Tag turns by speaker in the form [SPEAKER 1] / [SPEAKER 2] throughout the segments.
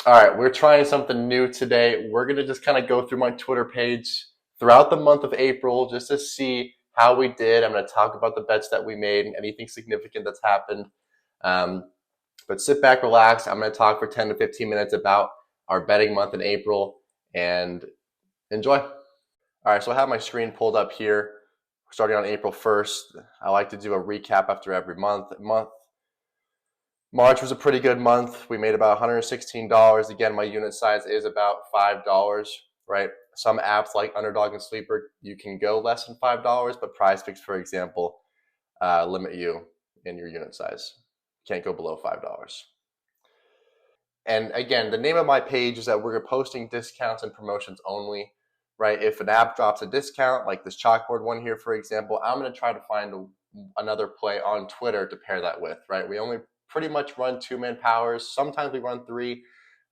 [SPEAKER 1] All right, we're trying something new today. We're going to just kind of go through my Twitter page throughout the month of April just to see how we did. I'm going to talk about the bets that we made and anything significant that's happened. Um, but sit back, relax. I'm going to talk for 10 to 15 minutes about our betting month in April and enjoy. All right, so I have my screen pulled up here starting on April 1st. I like to do a recap after every month. March was a pretty good month. We made about $116. Again, my unit size is about $5, right? Some apps like Underdog and Sleeper, you can go less than $5, but PrizePicks, for example, limit you in your unit size. Can't go below $5. And again, the name of my page is that we're posting discounts and promotions only, right? If an app drops a discount, like this chalkboard one here, for example, I'm going to try to find another play on Twitter to pair that with, right? We only pretty much run two-man powers. Sometimes we run three,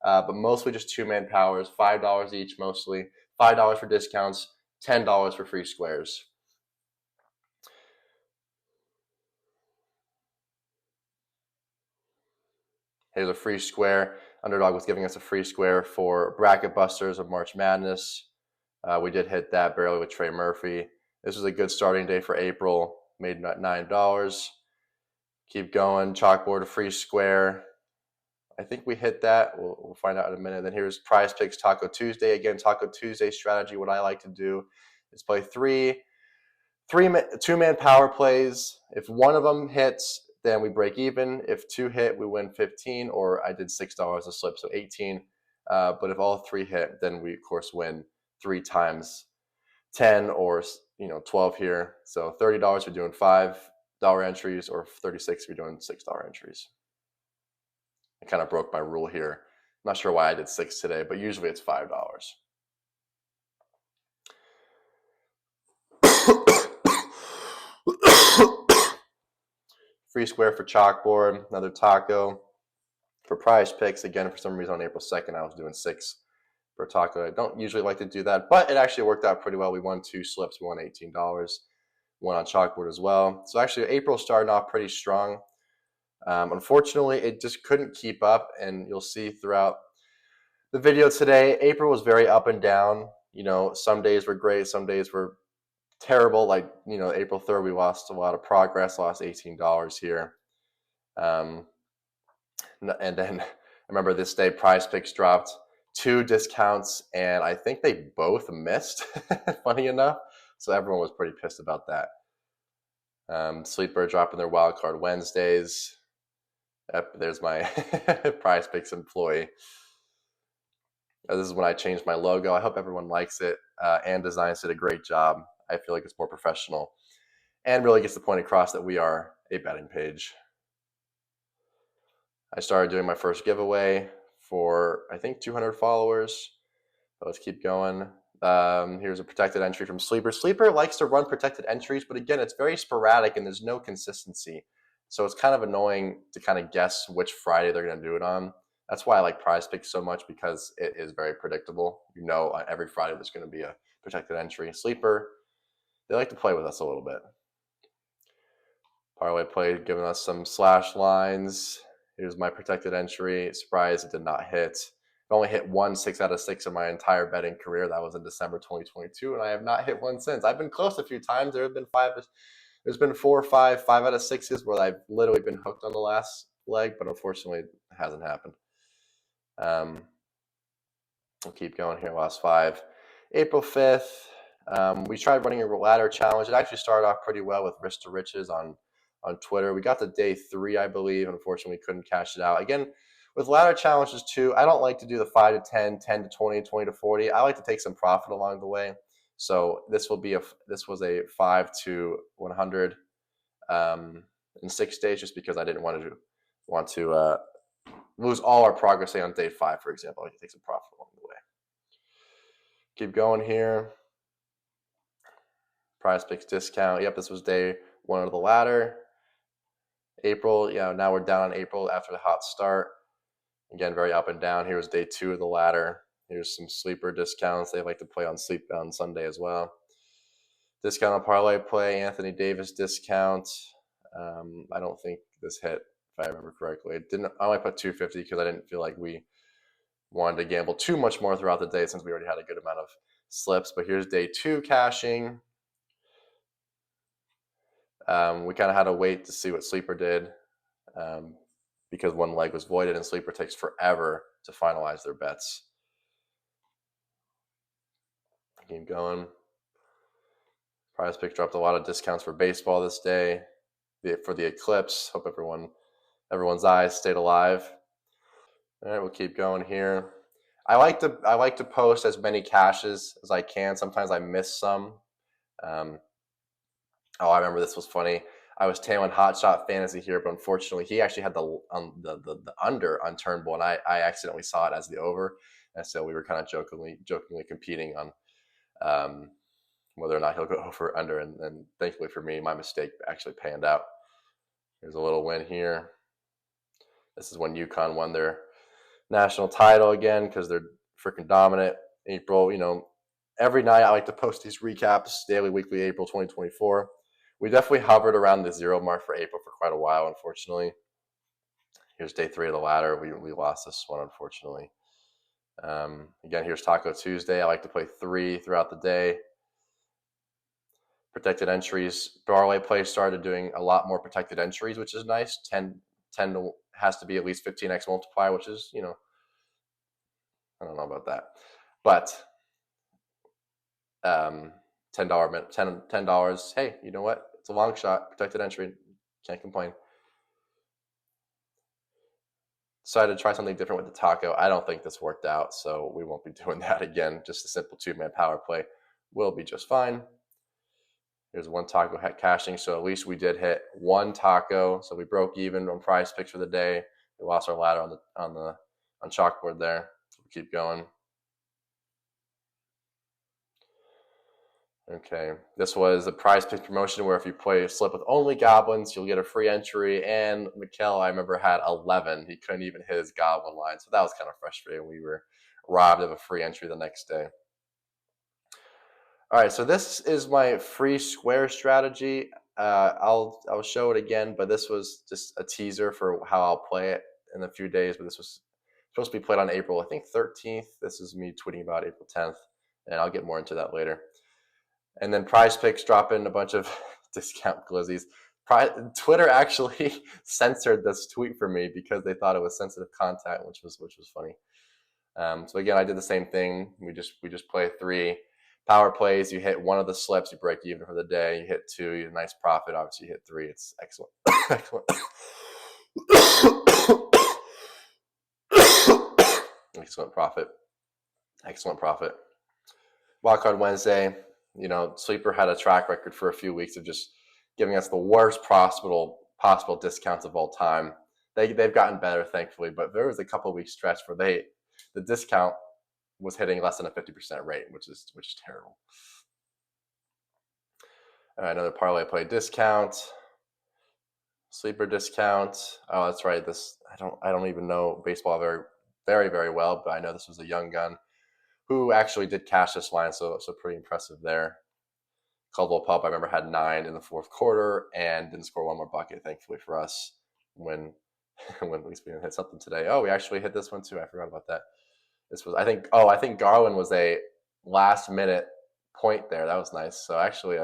[SPEAKER 1] but mostly just two-man powers, $5 each mostly, $5 for discounts, $10 for free squares. Here's a free square. Underdog was giving us a free square for Bracket Busters of March Madness. We did hit that barely with Trey Murphy. This was a good starting day for April. Made $9. Keep going. Chalkboard, a free square. I think we hit that. We'll find out in a minute. Then here's PrizePicks Taco Tuesday. Again, Taco Tuesday strategy. What I like to do is play two-man power plays. If one of them hits, then we break even. If two hit, we win 15, or I did $6 a slip, so 18. But if all three hit, then we of course win 3 times 10 or 12 here. So $30 we're doing $5 entries, or 36 we're doing $6 entries. I kind of broke my rule here. I'm not sure why I did 6 today, but usually it's $5. Free square for chalkboard, another taco. For PrizePicks, again, for some reason on April 2nd, I was doing 6 for taco. I don't usually like to do that, but it actually worked out pretty well. We won 2 slips, we won $18, one on chalkboard as well. So actually, April started off pretty strong. Unfortunately, it just couldn't keep up, and you'll see throughout the video today, April was very up and down. Some days were great, some days were terrible. Like, April 3rd, we lost a lot of progress, lost $18 here. And then I remember this day, PrizePicks dropped 2 discounts, and I think they both missed, funny enough. So everyone was pretty pissed about that. Sleeper dropping their wildcard Wednesdays. Yep, there's my PrizePicks employee. This is when I changed my logo. I hope everyone likes it. And Designs did a great job. I feel like it's more professional and really gets the point across that we are a betting page. I started doing my first giveaway for, I think, 200 followers. So let's keep going. Here's a protected entry from Sleeper. Sleeper likes to run protected entries, but again, it's very sporadic and there's no consistency. So it's kind of annoying to kind of guess which Friday they're going to do it on. That's why I like PrizePicks so much, because it is very predictable. On every Friday there's going to be a protected entry. Sleeper, they like to play with us a little bit. Parlay play giving us some slash lines. Here's my protected entry. Surprise, it did not hit. I've only hit 6 out of 6 in my entire betting career. That was in December 2022, and I have not hit one since. I've been close a few times. There have been 5. There's been 4 or 5 out of 6s where I've literally been hooked on the last leg, but unfortunately, it hasn't happened. We'll keep going here. Last 5. April 5th, we tried running a ladder challenge. It actually started off pretty well with Risk to Riches on Twitter. We got to day 3, I believe. Unfortunately, we couldn't cash it out. Again, with ladder challenges too, I don't like to do the 5 to 10, 10 to 20, 20 to 40. I like to take some profit along the way. So this was a 5 to 100 in 6 days, just because I didn't want to lose all our progress, say on day 5, for example. I like to take some profit along the way. Keep going here. PrizePicks discount. Yep, this was day 1 of the ladder. April, now we're down on April after the hot start. Again, very up and down. Here's day 2 of the ladder. Here's some sleeper discounts. They like to play on Sunday as well. Discount on parlay play, Anthony Davis discount. I don't think this hit, if I remember correctly. I only put $250 because I didn't feel like we wanted to gamble too much more throughout the day since we already had a good amount of slips. But here's day 2 cashing. We kind of had to wait to see what Sleeper did because one leg was voided, and Sleeper takes forever to finalize their bets. Keep going. Prize Pick dropped a lot of discounts for baseball this day for the eclipse. Hope everyone's eyes stayed alive. All right, we'll keep going here. I like to post as many caches as I can. Sometimes I miss some. I remember this was funny. I was tailing Hot Shot Fantasy here, but unfortunately, he actually had the under on Turnbull, and I accidentally saw it as the over, and so we were kind of jokingly competing on whether or not he'll go over or under, and thankfully for me, my mistake actually panned out. Here's a little win here. This is when UConn won their national title again because they're freaking dominant. April, every night I like to post these recaps, daily, weekly, April 2024. We definitely hovered around the 0 mark for April for quite a while, unfortunately. Here's day 3 of the ladder. We lost this one, unfortunately. Again, here's Taco Tuesday. I like to play 3 throughout the day. Protected entries. Parlay play started doing a lot more protected entries, which is nice. 10 has to be at least 15x multiplier, which is, I don't know about that. But $10. Hey, you know what? It's a long shot. Protected entry. Can't complain. Decided to try something different with the taco. I don't think this worked out, so we won't be doing that again. Just a simple 2-man power play will be just fine. Here's one taco cashing, so at least we did hit one taco. So we broke even on Prize Picks for the day. We lost our ladder on chalkboard there. So we keep going. Okay, this was a Prize Pick promotion where if you play a slip with only goblins, you'll get a free entry. And Mikkel, I remember, had 11. He couldn't even hit his goblin line, so that was kind of frustrating. We were robbed of a free entry the next day. All right, so this is my free square strategy. I'll show it again, but this was just a teaser for how I'll play it in a few days. But this was supposed to be played on April, I think 13th. This is me tweeting about April 10th, and I'll get more into that later. And then Prize Picks drop in a bunch of discount glizzies. Twitter actually censored this tweet for me because they thought it was sensitive content, which was funny. So again, I did the same thing. We just play 3 power plays. You hit one of the slips, you break even for the day. You hit 2, you get a nice profit. Obviously, you hit 3, it's excellent. Excellent. Excellent profit. Excellent profit. Wildcard Wednesday, Sleeper had a track record for a few weeks of just giving us the worst possible discounts of all time. They've gotten better, thankfully, but there was a couple week stretch where the discount was hitting less than a 50% rate, which is terrible. Another parlay play discount, Sleeper discount. Oh, that's right. I don't even know baseball very, very, very well, but I know this was a young gun who actually did cash this line, so pretty impressive there. Caldwell Pup, I remember, had 9 in the 4th quarter and didn't score one more bucket, thankfully for us, when at least we hit something today. Oh, we actually hit this one too. I forgot about that. This was, I think Garland was a last-minute point there. That was nice. So actually,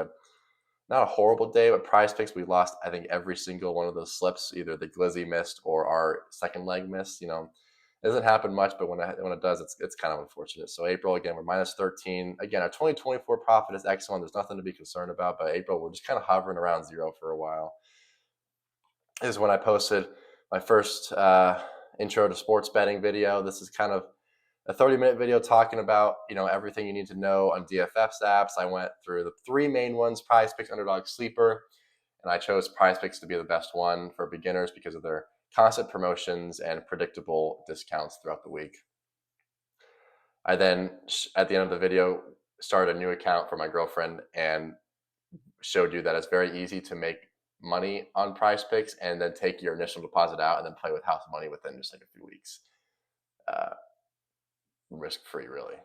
[SPEAKER 1] not a horrible day, but Prize Picks, we lost, I think, every single one of those slips. Either the glizzy missed or our second leg missed. It doesn't happen much, but when it does, it's kind of unfortunate. So April, again, we're minus 13. Again, our 2024 profit is excellent. There's nothing to be concerned about. But April, we're just kind of hovering around 0 for a while. This is when I posted my first intro to sports betting video. This is kind of a 30-minute video talking about, everything you need to know on DFS apps. I went through the 3 main ones: Prize Picks, Underdog, Sleeper, and I chose Prize Picks to be the best one for beginners because of their constant promotions and predictable discounts throughout the week. I then, at the end of the video, started a new account for my girlfriend and showed you that it's very easy to make money on Prize Picks and then take your initial deposit out and then play with house money within just like a few weeks. Risk-free, really.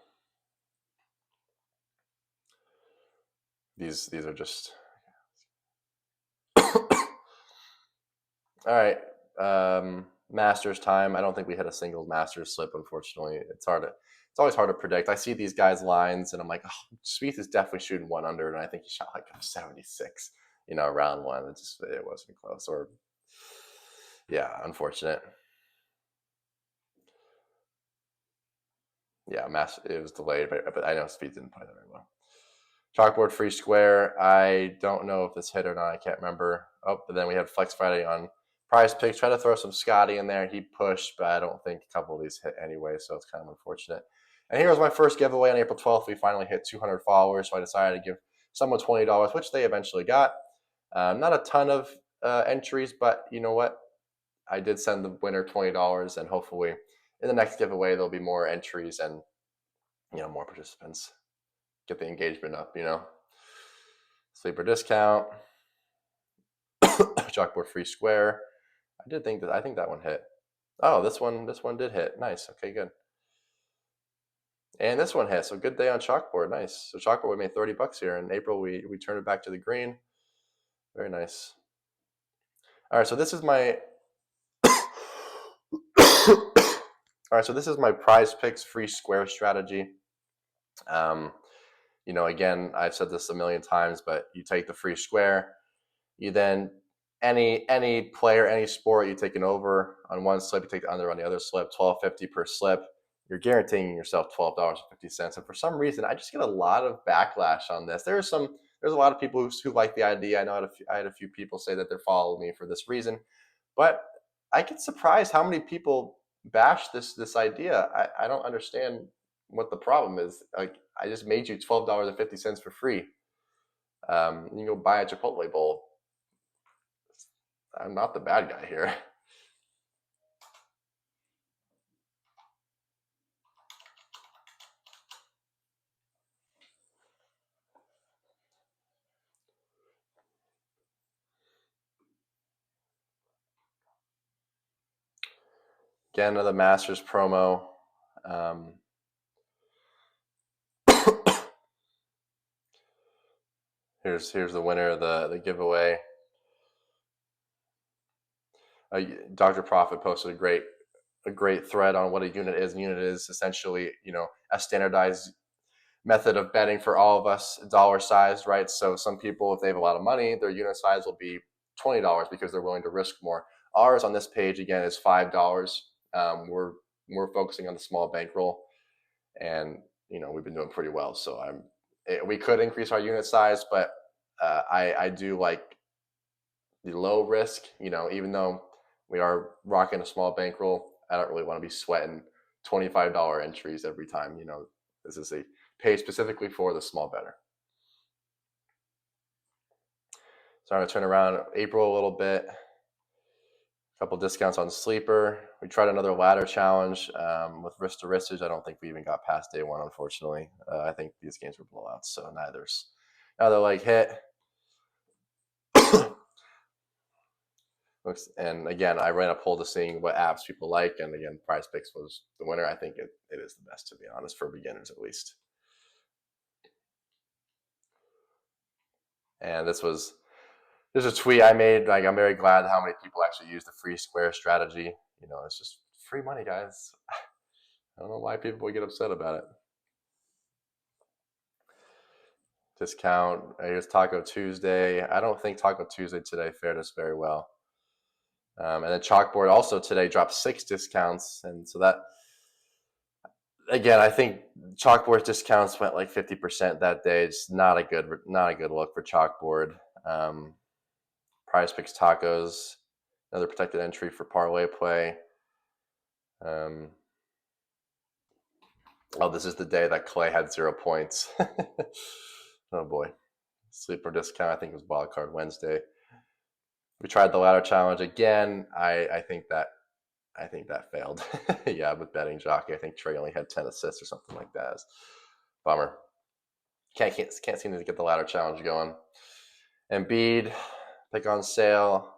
[SPEAKER 1] These are just all right. Masters time. I don't think we hit a single Masters slip, unfortunately. It's always hard to predict. I see these guys' lines and I'm like, oh, Spieth is definitely shooting 1 under, and I think he shot like a 76, round one. It wasn't close. Or yeah, unfortunate. Yeah, it was delayed, but I know Spieth didn't play that very well. Chalkboard free square. I don't know if this hit or not. I can't remember. Oh, but then we had Flex Friday on Prize Picks. Try to throw some Scotty in there. He pushed, but I don't think a couple of these hit anyway, so it's kind of unfortunate. And here was my first giveaway on April 12th. We finally hit 200 followers, so I decided to give someone $20, which they eventually got. Not a ton of entries, but you know what? I did send the winner $20, and hopefully in the next giveaway there'll be more entries and more participants. Get the engagement up, Sleeper discount, chalkboard free square. I think that one hit. Oh, this one did hit. Nice. Okay, good. And this one hit. So good day on chalkboard. Nice. So chalkboard, we made $30 here. In April, we turned it back to the green. Very nice. All right, so this is my All right, so this is my Prize Picks free square strategy. Again, I've said this a million times, but you take the free square, you then any player, any sport, you take an over on one slip, you take the under on the other slip, $12.50 per slip. You're guaranteeing yourself $12.50. And for some reason, I just get a lot of backlash on this. There's a lot of people who like the idea. I know I had a few people say that they're following me for this reason, but I get surprised how many people bash this idea. I don't understand what the problem is. Like, I just made you $12.50 for free. You can go buy a Chipotle bowl. I'm not the bad guy here. Again, another Masters promo. Here's the winner of the giveaway. Dr. Profit posted a great thread on what a unit is. A unit is essentially, a standardized method of betting for all of us, dollar sized, right? So some people, if they have a lot of money, their unit size will be $20 because they're willing to risk more. Ours on this page again is $5. We're focusing on the small bankroll, and we've been doing pretty well. So we could increase our unit size, but I do like the low risk. Even though we are rocking a small bankroll, I don't really want to be sweating $25 entries every time. This is a page specifically for the small bettor. So I'm going to turn around April a little bit. A couple discounts on Sleeper. We tried another ladder challenge with wrist to wristage. I don't think we even got past day one, unfortunately. I think these games were blowouts, so neither leg hit. And again, I ran a poll to seeing what apps people like, and again, Prize Picks was the winner. I think it is the best, to be honest, for beginners at least. And this was a tweet I made. Like, I'm very glad how many people actually use the free square strategy. It's just free money, guys. I don't know why people would get upset about it. Discount. Here's Taco Tuesday. I don't think Taco Tuesday today fared us very well. And then Chalkboard also today dropped 6 discounts, and so that, again, I think Chalkboard discounts went like 50% that day. It's not a good look for Chalkboard. Prize Picks Tacos, another protected entry for parlay play. This is the day that Clay had 0 points. Oh boy. Sleeper discount, I think it was Wildcard Wednesday. We tried the ladder challenge again. I think that failed. Yeah, with Betting Jockey, I think Trey only had 10 assists or something like that. Bummer. Can't seem to get the ladder challenge going. Embiid, pick on sale.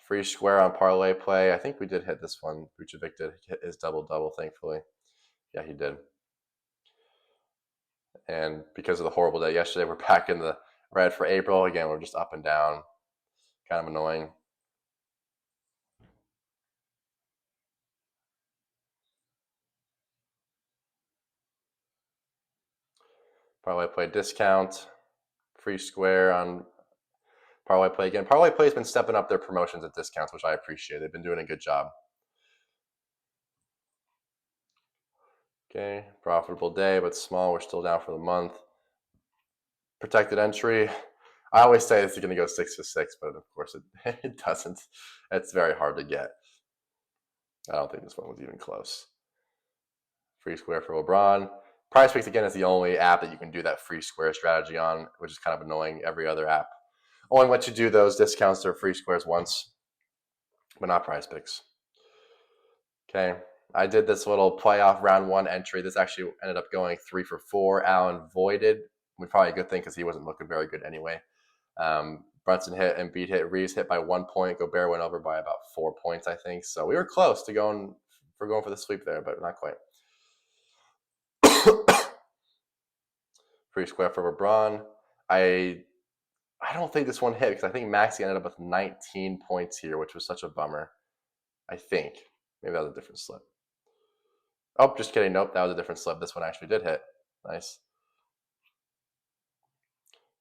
[SPEAKER 1] Free square on parlay play. I think we did hit this one. Vucevic did hit his double-double, thankfully. Yeah, he did. And because of the horrible day yesterday, we're back in the red for April. Again, we're just up and down. Kind of annoying. Parlay play discount, free square on parlay play again. Parlay play's been stepping up their promotions at discounts, which I appreciate. They've been doing a good job. Okay, profitable day, but small. We're still down for the month. Protected entry. I always say this is going to go 6 for 6, but of course it doesn't. It's very hard to get. I don't think this one was even close. Free square for LeBron. PrizePicks, again, is the only app that you can do that free square strategy on, which is kind of annoying. Every other app only lets you do those discounts or free squares once, but not PrizePicks. Okay, I did this little playoff round 1 entry. This actually ended up going 3 for 4. Allen voided, which probably a good thing because he wasn't looking very good anyway. Brunson hit, Embiid hit, Reeves hit by 1 point. Gobert went over by about 4 points, I think. So we were close to going for the sweep there, but not quite. Free square for LeBron. I don't think this one hit because I think Maxey ended up with 19 points here, which was such a bummer. I think. Maybe that was a different slip. Oh, just kidding. Nope, that was a different slip. This one actually did hit. Nice.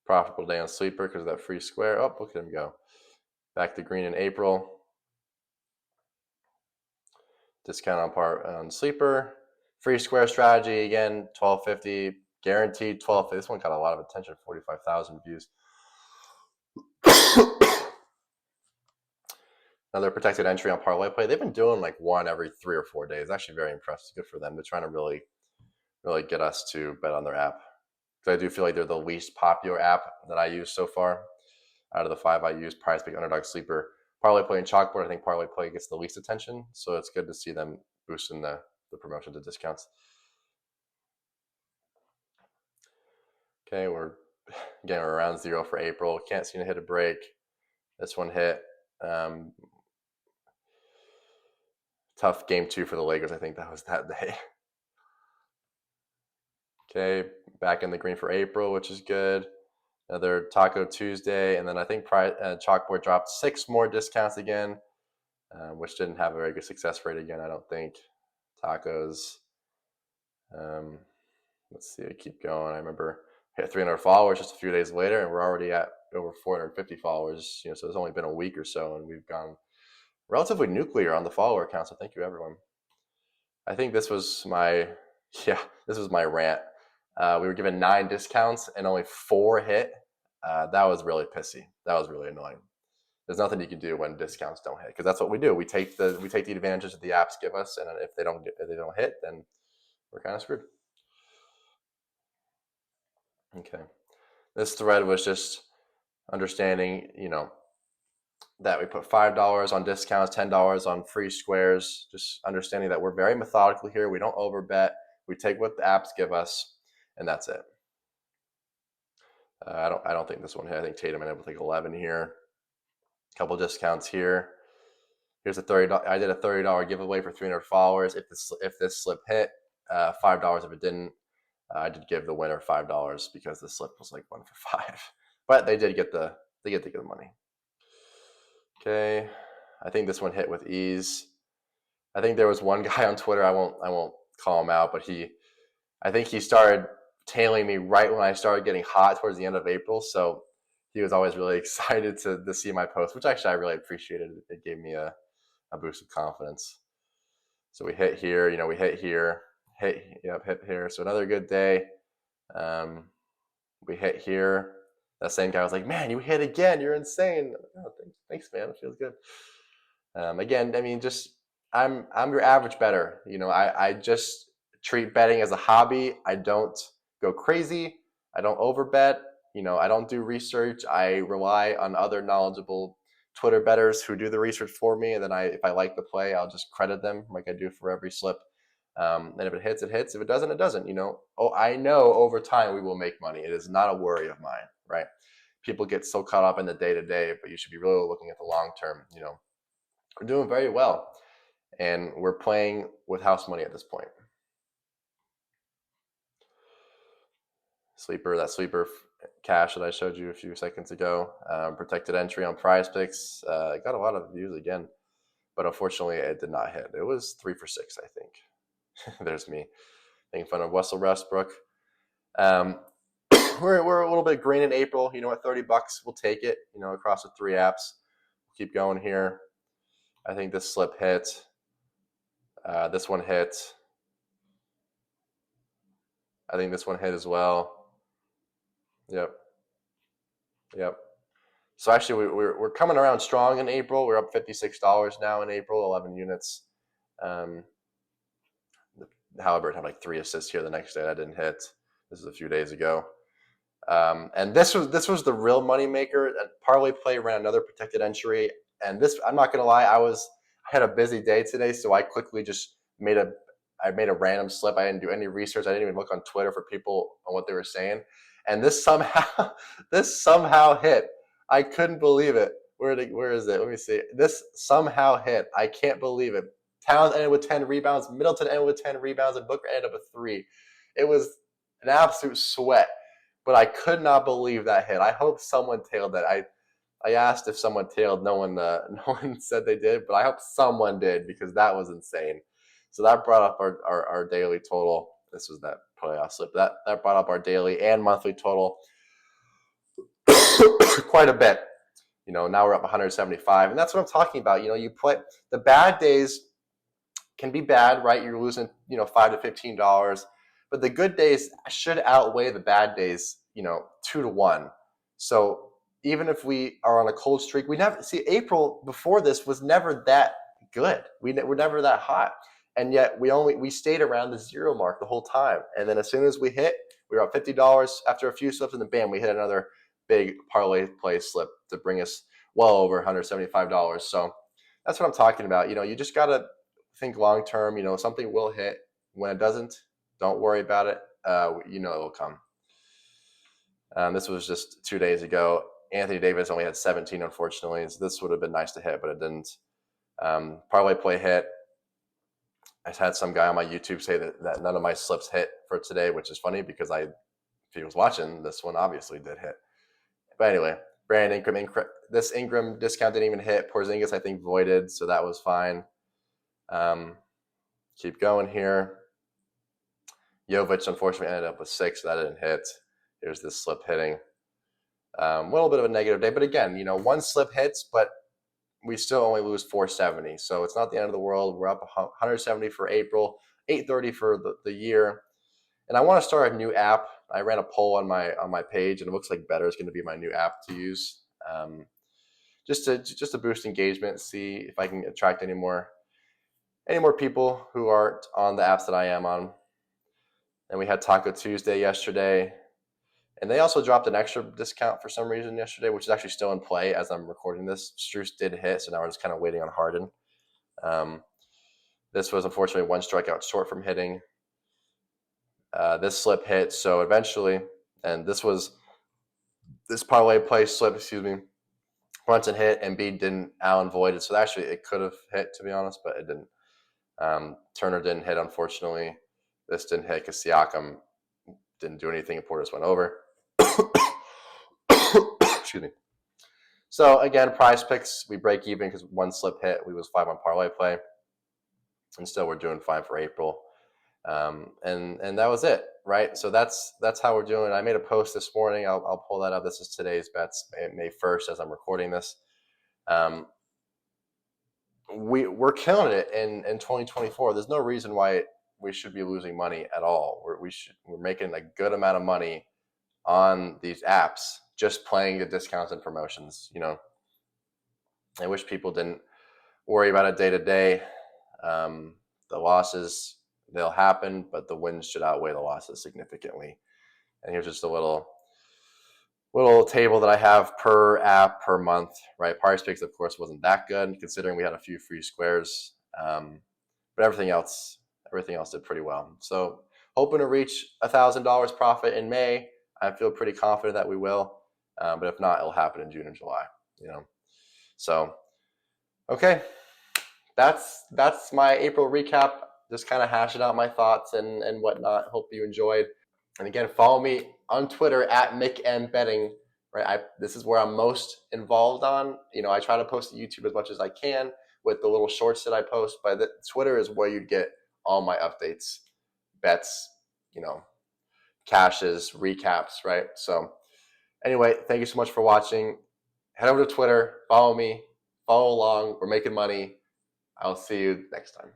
[SPEAKER 1] Profitable day on sleeper because of that free square. Oh, look at him go. Back to green in April. Discount on sleeper. Free square strategy again, $12.50. Guaranteed $12.50. This one got a lot of attention, 45,000 views. Another protected entry on parlay play. They've been doing like one every 3 or 4 days. Actually, very impressive. Good for them. They're trying to really get us to bet on their app. Because I do feel like they're the least popular app that I use so far. Out of the 5 I use, PrizePick, Underdog, Sleeper, Parlay Play, and Chalkboard. I think Parlay Play gets the least attention, so it's good to see them boosting the promotions and discounts. Okay, we're around 0 for April. Can't seem to hit a break. This one hit. Tough game 2 for the Lakers. I think that was that day. Okay, back in the green for April, which is good. Another Taco Tuesday, and then I think Chalkboard dropped 6 more discounts again, which didn't have a very good success rate again, I don't think. Tacos. Let's see, I keep going. I remember hit 300 followers just a few days later, and we're already at over 450 followers. So it's only been a week or so, and we've gone relatively nuclear on the follower count. So thank you, everyone. I think this was my rant. We were given 9 discounts and only 4 hit. That was really pissy. That was really annoying. There's nothing you can do when discounts don't hit because that's what we do. We take the advantages that the apps give us, and if they don't hit, then we're kind of screwed. Okay, this thread was just understanding, that we put $5 on discounts, $10 on free squares. Just understanding that we're very methodical here. We don't overbet. We take what the apps give us, and that's it. I don't think this one hit. I think Tatum ended up with like 11 here. A couple discounts here. Here's a $30. I did a $30 giveaway for 300 followers. If this slip hit, $5 if it didn't. I did give the winner $5 because the slip was like 1 for 5. But they did get the good money. Okay, I think this one hit with ease. I think there was one guy on Twitter. I won't call him out, but I think he started tailing me right when I started getting hot towards the end of April. So he was always really excited to see my post, which actually I really appreciated. It gave me a boost of confidence. So we hit here, we hit here, hit here. So another good day. We hit here. That same guy was like, "Man, you hit again. You're insane." Like, oh, thanks, man. It feels good. Again, I mean, just I'm your average bettor. I just treat betting as a hobby. I don't go crazy. I don't overbet. I don't do research. I rely on other knowledgeable Twitter bettors who do the research for me, and then if I like the play, I'll just credit them like I do for every slip. And if it hits, it hits. If it doesn't, it doesn't. I know over time we will make money. It is not a worry of mine, right? People get so caught up in the day to day, but you should be really looking at the long term. We're doing very well, and we're playing with house money at this point. That sleeper cash that I showed you a few seconds ago, protected entry on PrizePicks, got a lot of views again, but unfortunately it did not hit. It was 3 for 6, I think. There's me making fun of Russell Westbrook. we're a little bit green in April. You know what, $30, we'll take it. You know, across the 3 apps. Keep going here. I think this slip hit. This one hit. I think this one hit as well. Yep. So actually, we're coming around strong in April. We're up $56 now in April, 11 units. Halliburton had like 3 assists here the next day. That didn't hit. This is a few days ago. And this was the real money maker. Parlay Play ran another protected entry, and this, I'm not gonna lie, I had a busy day today, so I quickly just made a random slip. I didn't do any research. I didn't even look on Twitter for people on what they were saying, and this somehow hit. I couldn't believe it. Where is it? Let me see. This somehow hit. I can't believe it. Towns ended with 10 rebounds. Middleton ended with 10 rebounds, and Booker ended up with 3. It was an absolute sweat. But I could not believe that hit. I hope someone tailed that. I asked if someone tailed. No one said they did, but I hope someone did, because that was insane. So that brought up our daily total. This was that playoff slip. That brought up our daily and monthly total quite a bit. You know, now we're up 175, and that's what I'm talking about. You know, you play the bad days can be bad, right? You're losing, you know, $5 to $15. But the good days should outweigh the bad days, you know, 2 to 1. So even if we are on a cold streak, we never see April before this was never that good. We were never that hot, and yet we stayed around the 0 mark the whole time. And then as soon as we hit, we were up $50 after a few slips, and then bam, we hit another big Parlay Play slip to bring us well over $175. So that's what I'm talking about. You know, you just gotta think long term. You know, something will hit. When it doesn't, don't worry about it. You know it will come. This was just 2 days ago. Anthony Davis only had 17, unfortunately. So this would have been nice to hit, but it didn't. Parlay Play hit. I had some guy on my YouTube say that none of my slips hit for today, which is funny because if he was watching, this one obviously did hit. But anyway, Brandon Ingram, this Ingram discount didn't even hit. Porzingis, I think, voided, so that was fine. Keep going here. Jovic, unfortunately, ended up with 6. So that didn't hit. Here's this slip hitting. A little bit of a negative day. But again, you know, 1 slip hits, but we still only lose 470. So it's not the end of the world. We're up 170 for April, 830 for the year. And I want to start a new app. I ran a poll on my page, and it looks like Better is going to be my new app to use. Just to boost engagement, see if I can attract any more people who aren't on the apps that I am on. And we had Taco Tuesday yesterday. And they also dropped an extra discount for some reason yesterday, which is actually still in play as I'm recording this. Strus did hit, so now we're just kind of waiting on Harden. This was unfortunately 1 strikeout short from hitting. This slip hit, so eventually, and this Parlay Play slip, Brunson hit, Embiid didn't, Allen voided. So actually it could have hit, to be honest, but it didn't. Turner didn't hit, unfortunately. This didn't hit because Siakam didn't do anything and Portis went over. Excuse me. So again, Prize Picks, we break even because 1 slip hit. We was 5 on Parlay Play, and still we're doing 5 for April. And that was it, right? So that's how we're doing. I made a post this morning. I'll pull that up. This is today's bets, May 1st, as I'm recording this. We're killing it in 2024. There's no reason why we should be losing money at all. We're making a good amount of money on these apps just playing the discounts and promotions. You know, I wish people didn't worry about it day to day. The losses, they'll happen, but the wins should outweigh the losses significantly. And here's just a little table that I have per app per month, right? Prize Picks, of course, wasn't that good considering we had a few free squares, but everything else did pretty well. So hoping to reach $1,000 profit in May. I feel pretty confident that we will, but if not, it'll happen in June and July. You know, so okay, that's my April recap. Just kind of hashing out my thoughts and whatnot. Hope you enjoyed. And again, follow me on Twitter at MickMBetting. Right, this is where I'm most involved on. You know, I try to post to YouTube as much as I can with the little shorts that I post, but Twitter is where you get all my updates, bets, you know, cashes, recaps, right? So anyway, thank you so much for watching. Head over to Twitter, follow me, follow along. We're making money. I'll see you next time.